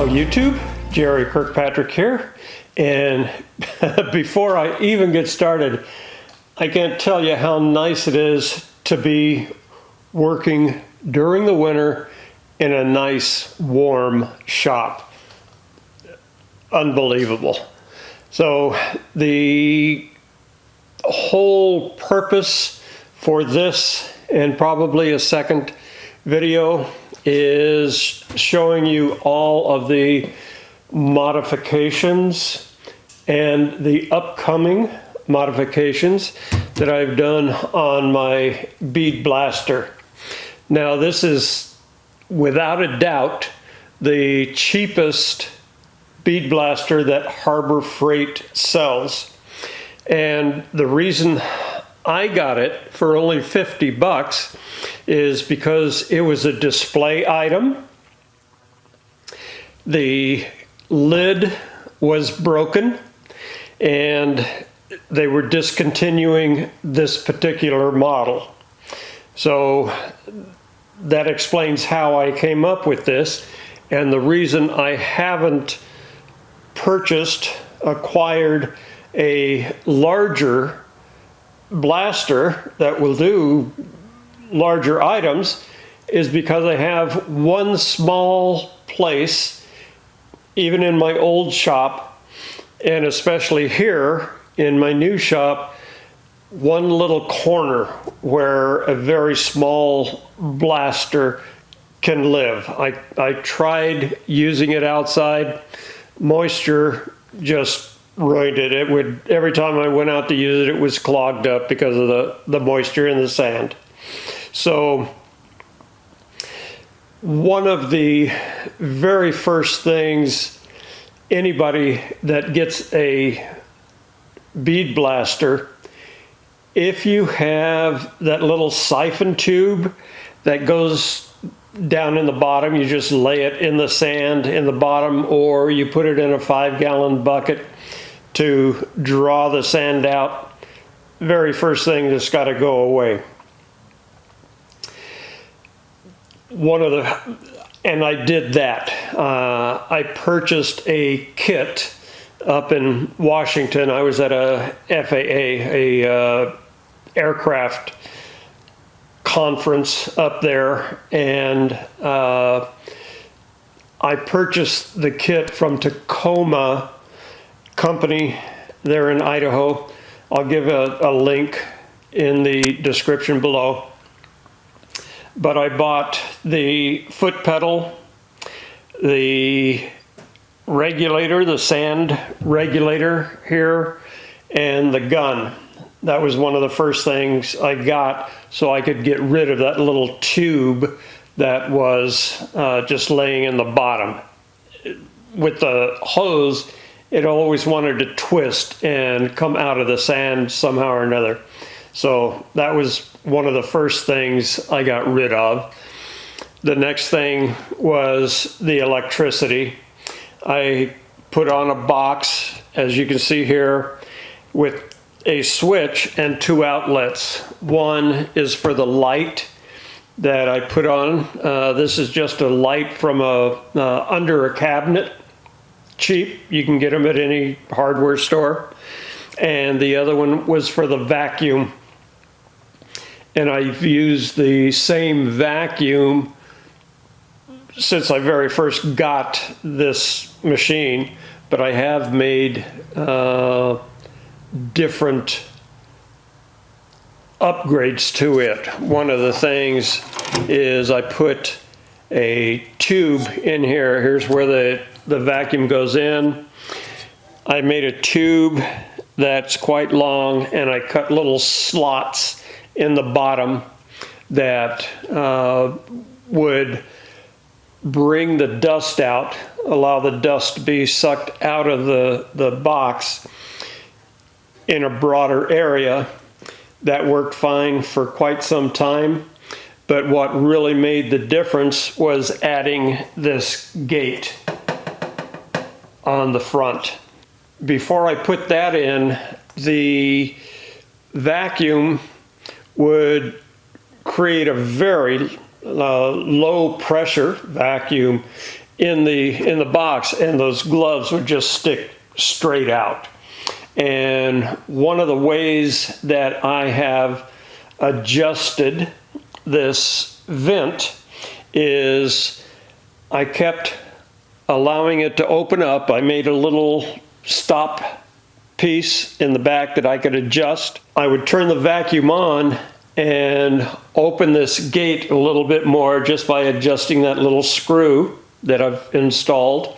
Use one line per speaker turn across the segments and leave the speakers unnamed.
YouTube, Jerry Kirkpatrick here, and before I even get started, I can't tell you how nice it is to be working during the winter in a nice warm shop. Unbelievable. So the whole purpose for this and probably a second video is showing you all of the modifications and the upcoming modifications that I've done on my Bead Blaster. Now this is without a doubt the cheapest bead blaster that Harbor Freight sells, and the reason I got it for only 50 bucks is because it was a display item. The lid was broken and they were discontinuing this particular model. So that explains how I came up with this, and the reason I haven't acquired a larger blaster that will do larger items is because I have one small place, even in my old shop, and especially here in my new shop, one little corner where a very small blaster can live. I tried using it outside. Moisture just ruined it. It would, every time I went out to use it, it was clogged up because of the moisture in the sand. So one of the very first things anybody that gets a bead blaster, if you have that little siphon tube that goes down in the bottom, you just lay it in the sand in the bottom, or you put it in a 5-gallon bucket to draw the sand out. Very first thing that's got to go away. And I did that. I purchased a kit up in Washington. I was at a FAA, aircraft conference up there, and I purchased the kit from Tacoma company there in Idaho. I'll give a link in the description below. But I bought the foot pedal, the regulator, the sand regulator here, and the gun. That was one of the first things I got so I could get rid of that little tube that was just laying in the bottom. With the hose, it always wanted to twist and come out of the sand somehow or another. So that was one of the first things I got rid of. The next thing was the electricity. I put on a box, as you can see here, with a switch and 2 outlets. One is for the light that I put on. This is just a light from under a cabinet. Cheap, you can get them at any hardware store. And the other one was for the vacuum. And I've used the same vacuum since I very first got this machine, but I have made different upgrades to it. One of the things is I put a tube in here. Here's where the vacuum goes in. I made a tube that's quite long, and I cut little slots in the bottom that would bring the dust out, allow the dust to be sucked out of the box in a broader area. That worked fine for quite some time, but what really made the difference was adding this gate on the front. Before I put that in, the vacuum would create a very low pressure vacuum in the box, and those gloves would just stick straight out. And one of the ways that I have adjusted this vent is I kept allowing it to open up. I made a little stop piece in the back that I could adjust. I would turn the vacuum on and open this gate a little bit more just by adjusting that little screw that I've installed.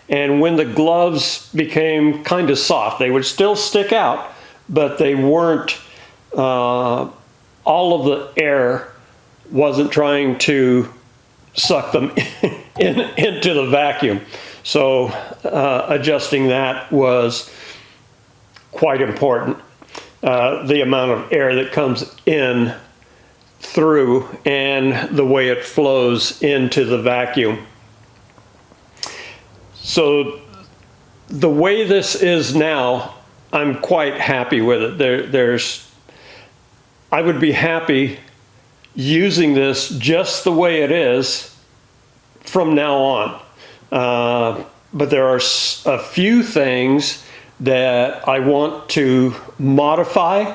And when the gloves became kind of soft, they would still stick out, but they weren't, all of the air wasn't trying to suck them into the vacuum. So adjusting that was quite important. The amount of air that comes in through and the way it flows into the vacuum. So the way this is now, I'm quite happy with it. I would be happy using this just the way it is from now on. But there are a few things that I want to modify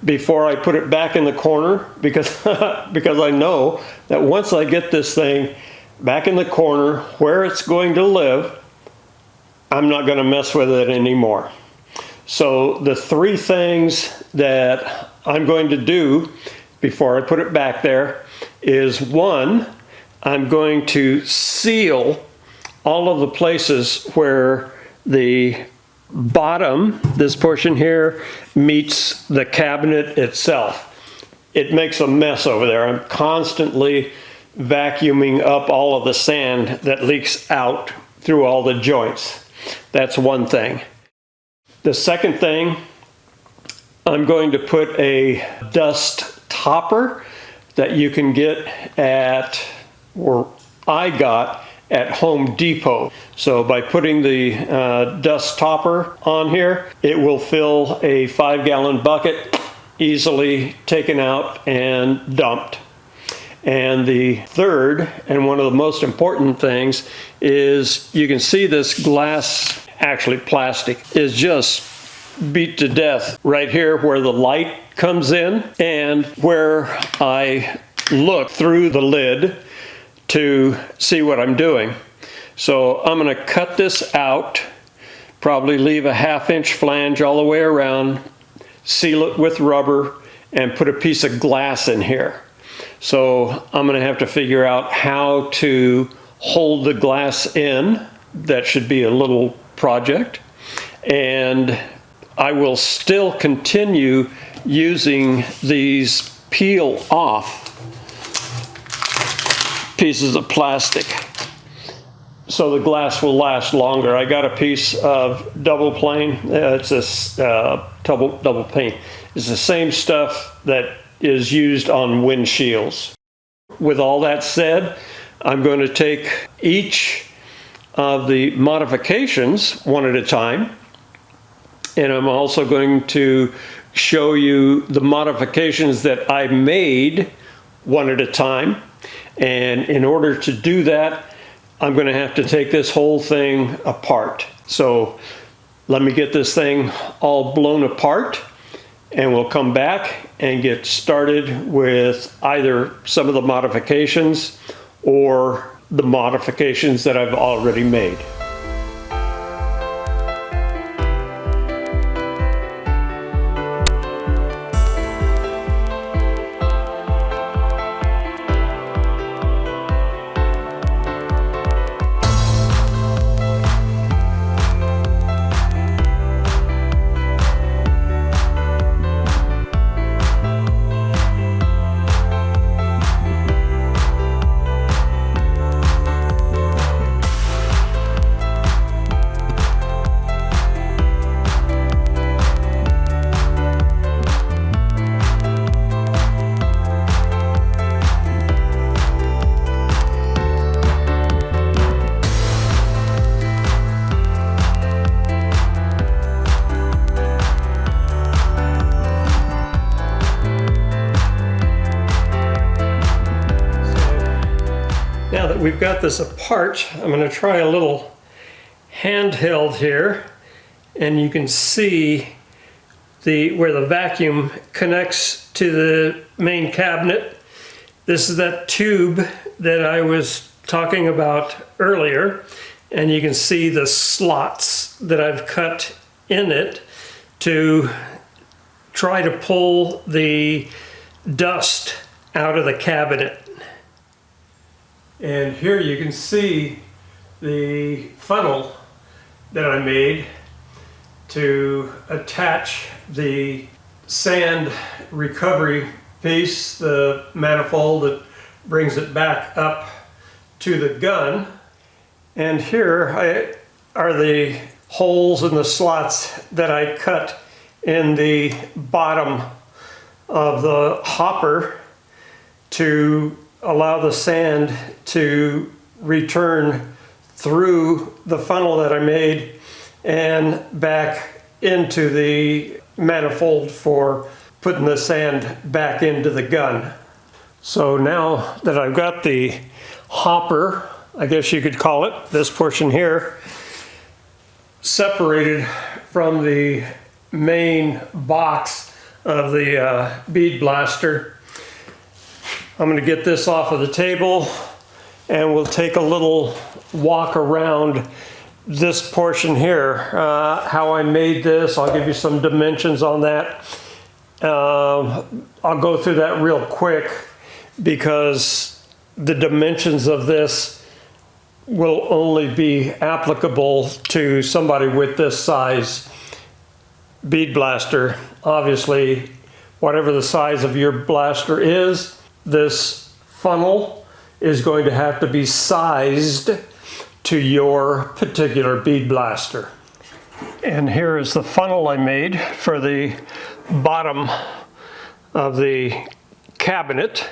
before I put it back in the corner, because because I know that once I get this thing back in the corner where it's going to live, I'm not going to mess with it anymore. So the three things that I'm going to do before I put it back there is, one, I'm going to seal all of the places where the bottom, this portion here, meets the cabinet itself. It makes a mess over there. I'm constantly vacuuming up all of the sand that leaks out through all the joints. That's one thing. The second thing, I'm going to put a dust topper that you can get at, or I got at Home Depot. So by putting the dust topper on here, it will fill a 5-gallon bucket, easily taken out and dumped. And the third, and one of the most important things, is you can see this glass, actually plastic, is just beat to death right here where the light comes in and where I look through the lid to see what I'm doing. So I'm going to cut this out, probably leave a 1/2-inch flange all the way around, seal it with rubber, and put a piece of glass in here. So I'm going to have to figure out how to hold the glass in. That should be a little project. And I will still continue using these peel off pieces of plastic so the glass will last longer. I got a piece of double pane. It's a double pane. It's the same stuff that is used on windshields. With all that said, I'm going to take each of the modifications one at a time, and I'm also going to show you the modifications that I made one at a time. And in order to do that, I'm going to have to take this whole thing apart. So let me get this thing all blown apart, and we'll come back and get started with either some of the modifications or the modifications that I've already made. we've got this apart, I'm going to try a little handheld here, and you can see where the vacuum connects to the main cabinet. This is that tube that I was talking about earlier, and you can see the slots that I've cut in it to try to pull the dust out of the cabinet. And here you can see the funnel that I made to attach the sand recovery piece, the manifold that brings it back up to the gun. And here are the holes in the slots that I cut in the bottom of the hopper to allow the sand to return through the funnel that I made and back into the manifold for putting the sand back into the gun. So now that I've got the hopper, I guess you could call it, this portion here, separated from the main box of the bead blaster, I'm going to get this off of the table and we'll take a little walk around this portion here. How I made this, I'll give you some dimensions on that. I'll go through that real quick because the dimensions of this will only be applicable to somebody with this size bead blaster. Obviously, whatever the size of your blaster is, this funnel is going to have to be sized to your particular bead blaster. And here is the funnel I made for the bottom of the cabinet.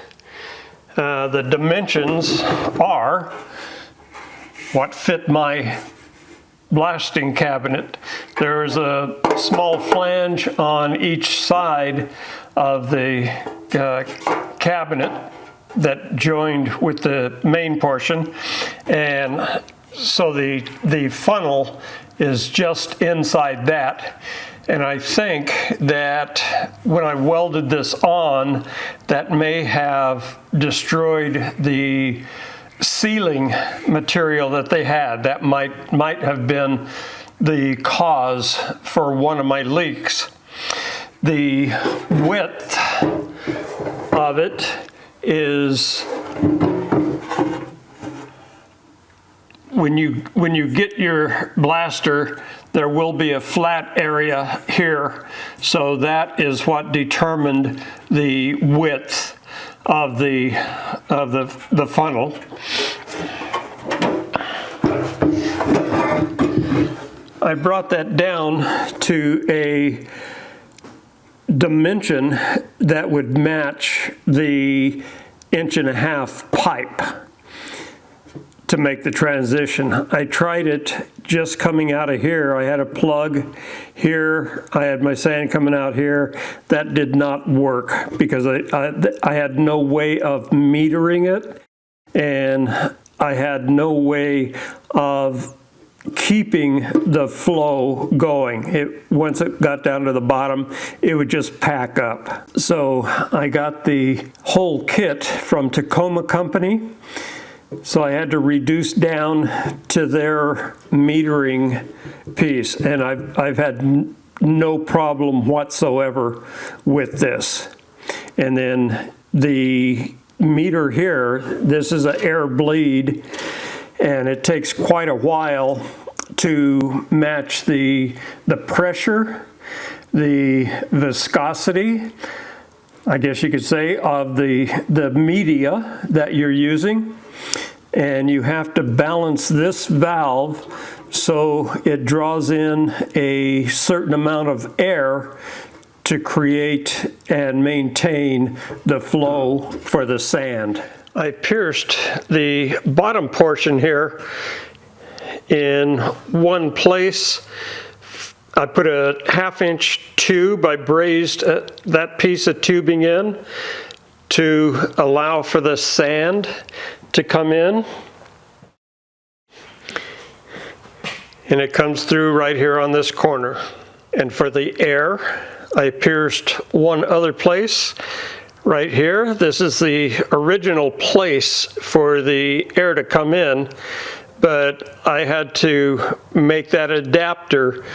The dimensions are what fit my blasting cabinet. There is a small flange on each side of the cabinet that joined with the main portion, and so the funnel is just inside that. And I think that when I welded this on, that may have destroyed the sealing material that they had. That might have been the cause for one of my leaks. The width of it is, when you get your blaster, there will be a flat area here, so that is what determined the width of the funnel. I brought that down to a dimension that would match the 1.5-inch pipe to make the transition. I tried it just coming out of here. I had a plug here, I had my sand coming out here. That did not work because I had no way of metering it, and I had no way of keeping the flow going. Once it got down to the bottom, it would just pack up. So I got the whole kit from Tacoma company. So I had to reduce down to their metering piece, and I've had no problem whatsoever with this. And then the meter here, this is an air bleed, and it takes quite a while to match the pressure, the viscosity, I guess you could say, of the media that you're using. And you have to balance this valve so it draws in a certain amount of air to create and maintain the flow for the sand. I pierced the bottom portion here in one place. I put a 1/2-inch tube. I brazed that piece of tubing in to allow for the sand to come in. and it comes through right here on this corner. And for the air, I pierced one other place right here. This is the original place for the air to come in, but I had to make that adapter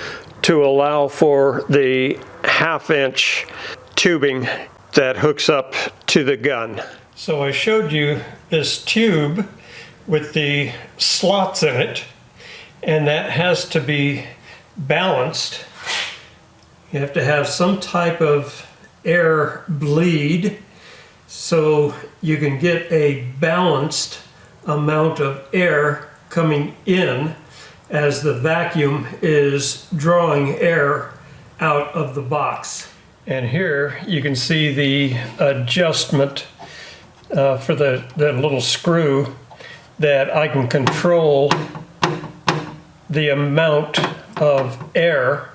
to allow for the 1/2 inch tubing that hooks up to the gun. So I showed you this tube with the slots in it, and that has to be balanced. You have to have some type of air bleed so you can get a balanced amount of air coming in as the vacuum is drawing air out of the box. And here you can see the adjustment for the little screw that I can control the amount of air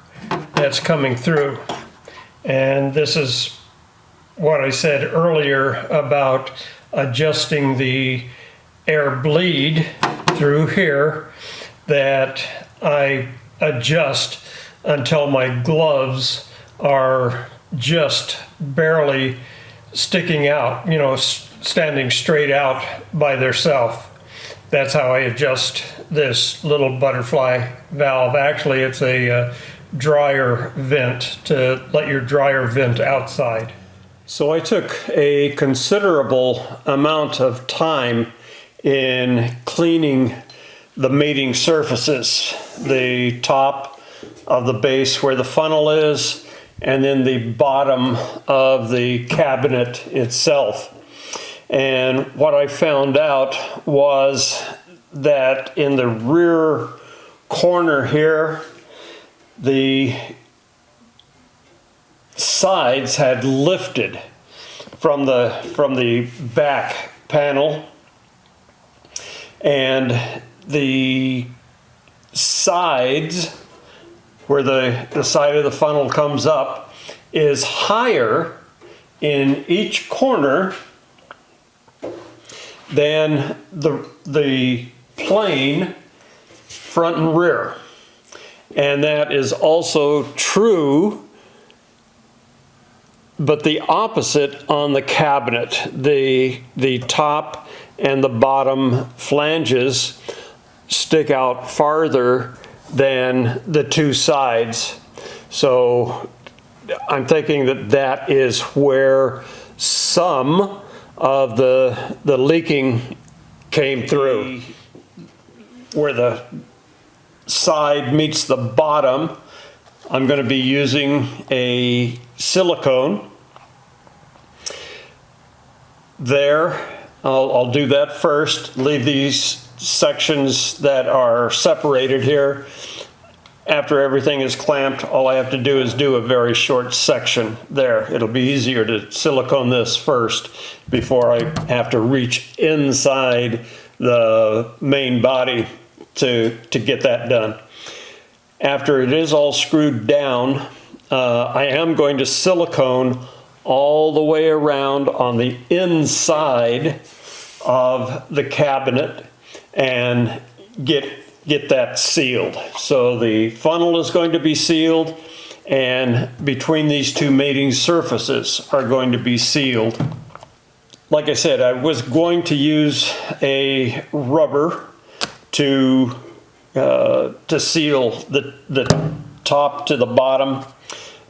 that's coming through. And this is what I said earlier about adjusting the air bleed through here, that I adjust until my gloves are just barely sticking out, you know, standing straight out by themselves. That's how I adjust this little butterfly valve. Actually, it's a dryer vent to let your dryer vent outside. So I took a considerable amount of time in cleaning the mating surfaces, the top of the base where the funnel is, and then the bottom of the cabinet itself. And what I found out was that in the rear corner here, the sides had lifted from the back panel, and the sides where the side of the funnel comes up is higher in each corner than the plane front and rear. And that is also true, but the opposite on the cabinet. The top and the bottom flanges stick out farther than the two sides. So I'm thinking that that is where some of the leaking came through. Where the side meets the bottom, I'm going to be using a silicone there. I'll do that first, leave these sections that are separated here. After everything is clamped, all I have to do is do a very short section there. It'll be easier to silicone this first before I have to reach inside the main body to get that done. After it is all screwed down, I am going to silicone all the way around on the inside of the cabinet and get that sealed. So the funnel is going to be sealed, and between these two mating surfaces are going to be sealed. Like I said, I was going to use a rubber to seal the top to the bottom,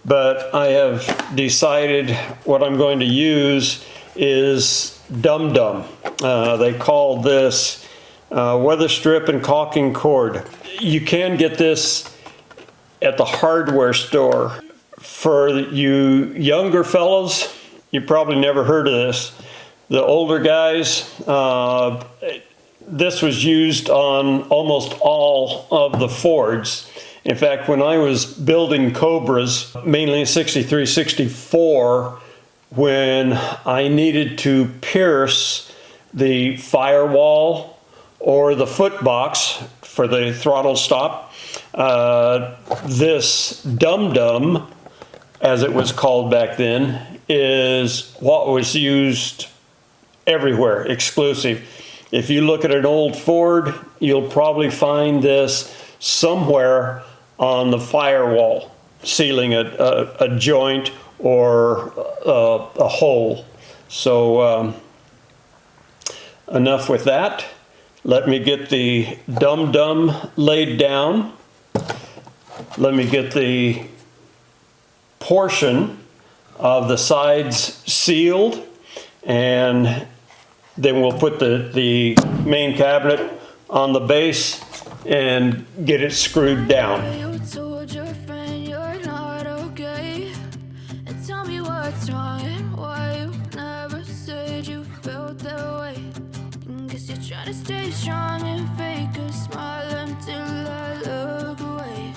but I have decided what I'm going to use is dum-dum. They call this weather strip and caulking cord. You can get this at the hardware store. For you younger fellows, you probably never heard of this. The older guys, this was used on almost all of the Fords. In fact, when I was building Cobras, mainly in 63, 64, when I needed to pierce the firewall or the foot box for the throttle stop, this dum-dum, as it was called back then, is what was used everywhere, exclusive. If you look at an old Ford, you'll probably find this somewhere on the firewall, sealing a joint or a hole. So enough with that. Let me get the dum-dum laid down. Let me get the portion of the sides sealed, and then we'll put the main cabinet on the base and get it screwed down.
You told your friend you're not okay, and tell me what's wrong and why you never said you felt that way. Guess you're trying to stay strong and fake a smile until I look away.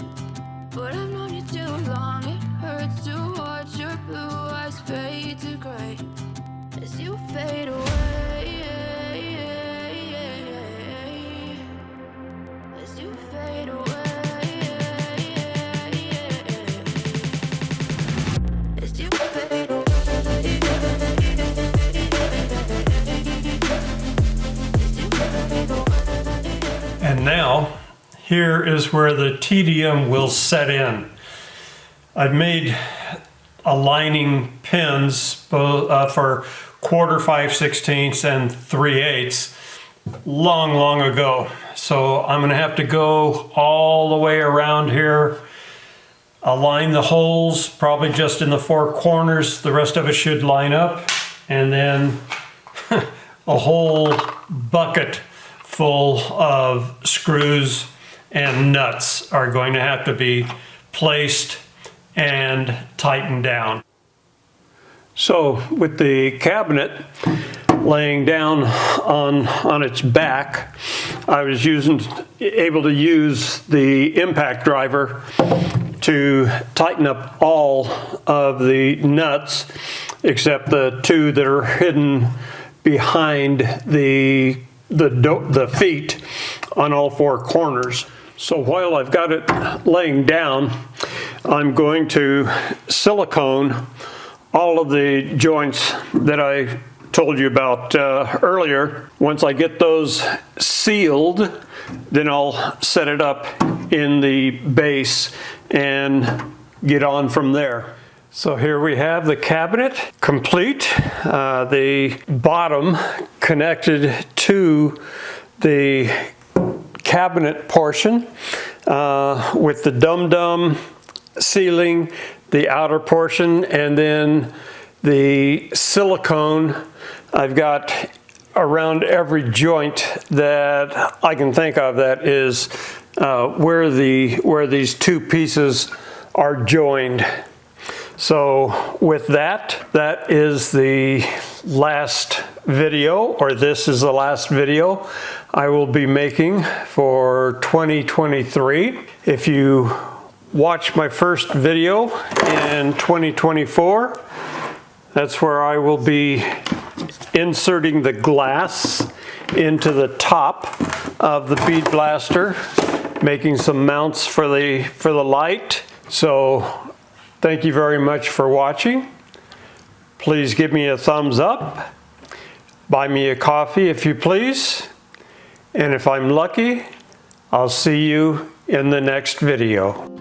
But I've known you too long, it hurts to watch your blue eyes fade to gray as you fade away. As you fade away. As you fade away.
And now, here is where the tedium will set in. I've made aligning pins for 1/4, 5/16 and 3/8 long ago. So I'm going to have to go all the way around here, align the holes, probably just in the 4 corners. The rest of it should line up, and then a whole bucket full of screws and nuts are going to have to be placed and tightened down. So with the cabinet laying down on its back, I was able to use the impact driver to tighten up all of the nuts except the 2 that are hidden behind the feet on all 4 corners. So while I've got it laying down, I'm going to silicone all of the joints that I told you about earlier. Once I get those sealed, then I'll set it up in the base and get on from there. So here we have the cabinet complete, the bottom connected to the cabinet portion with the dum-dum sealing the outer portion, and then the silicone I've got around every joint that I can think of that is where these 2 pieces are joined. So with that is the last video, or this is the last video I will be making for 2023. If you watch my first video in 2024, that's where I will be inserting the glass into the top of the Bead Blaster, making some mounts for the light. So thank you very much for watching. Please give me a thumbs up. Buy me a coffee if you please. And if I'm lucky, I'll see you in the next video.